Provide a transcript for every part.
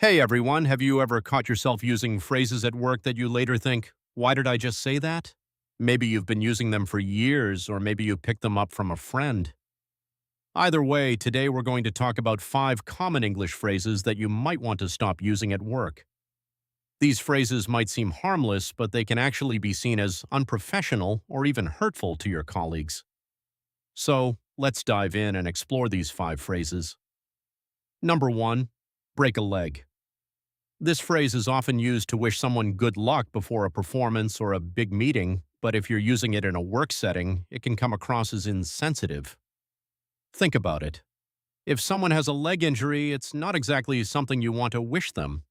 Hey everyone, have you ever caught yourself using phrases at work that you later think, why did I just say that? Maybe you've been using them for years, or maybe you picked them up from a friend. Either way, today we're going to talk about 5 common English phrases that you might want to stop using at work. These phrases might seem harmless, but they can actually be seen as unprofessional or even hurtful to your colleagues. So, let's dive in and explore these 5 phrases. Number 1, break a leg. This phrase is often used to wish someone good luck before a performance or a big meeting, but if you're using it in a work setting, it can come across as insensitive. Think about it. If someone has a leg injury, it's not exactly something you want to wish them.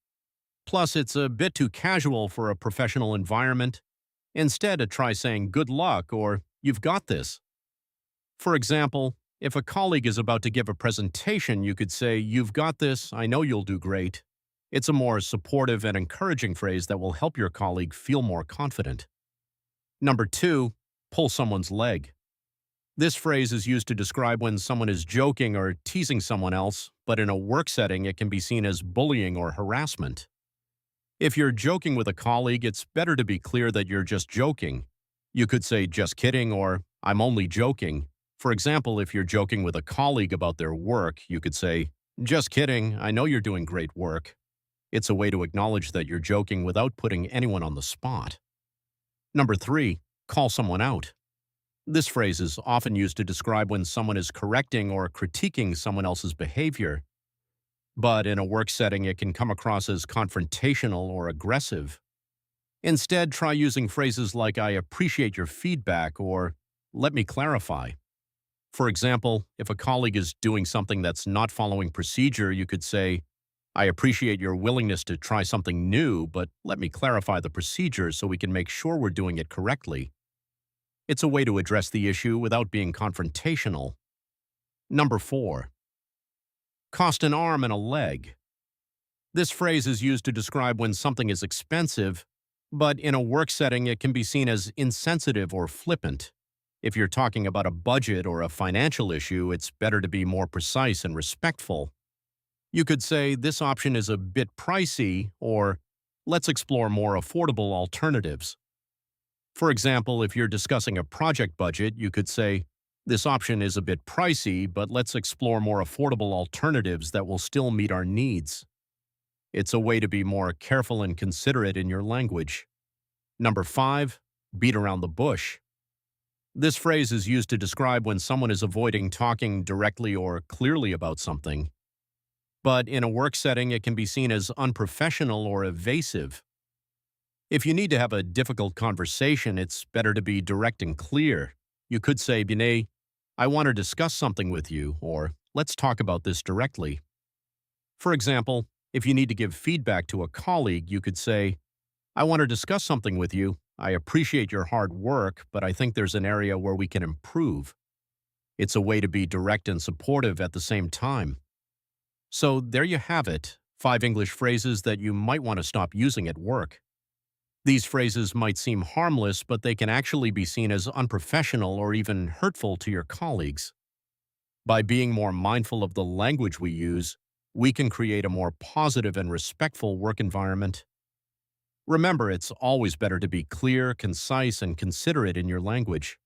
Plus, it's a bit too casual for a professional environment. Instead, try saying good luck or you've got this. For example, if a colleague is about to give a presentation, you could say, you've got this, I know you'll do great. It's a more supportive and encouraging phrase that will help your colleague feel more confident. Number 2, pull someone's leg. This phrase is used to describe when someone is joking or teasing someone else, but in a work setting it can be seen as bullying or harassment. If you're joking with a colleague, it's better to be clear that you're just joking. You could say just kidding or I'm only joking. For example, if you're joking with a colleague about their work, you could say, just kidding, I know you're doing great work. It's a way to acknowledge that you're joking without putting anyone on the spot. Number 3, call someone out. This phrase is often used to describe when someone is correcting or critiquing someone else's behavior. But in a work setting, it can come across as confrontational or aggressive. Instead, try using phrases like I appreciate your feedback or let me clarify. For example, if a colleague is doing something that's not following procedure, you could say, I appreciate your willingness to try something new, but let me clarify the procedure so we can make sure we're doing it correctly. It's a way to address the issue without being confrontational. Number 4, cost an arm and a leg. This phrase is used to describe when something is expensive, but in a work setting it can be seen as insensitive or flippant. If you're talking about a budget or a financial issue, it's better to be more precise and respectful. You could say, this option is a bit pricey, or let's explore more affordable alternatives. For example, if you're discussing a project budget, you could say, this option is a bit pricey, but let's explore more affordable alternatives that will still meet our needs. It's a way to be more careful and considerate in your language. Number 5, beat around the bush. This phrase is used to describe when someone is avoiding talking directly or clearly about something. But in a work setting, it can be seen as unprofessional or evasive. If you need to have a difficult conversation, it's better to be direct and clear. You could say, Binay, I want to discuss something with you, or let's talk about this directly. For example, if you need to give feedback to a colleague, you could say, I want to discuss something with you. I appreciate your hard work, but I think there's an area where we can improve. It's a way to be direct and supportive at the same time. So there you have it, 5 English phrases that you might want to stop using at work. These phrases might seem harmless, but they can actually be seen as unprofessional or even hurtful to your colleagues. By being more mindful of the language we use, we can create a more positive and respectful work environment. Remember, it's always better to be clear, concise, and considerate in your language.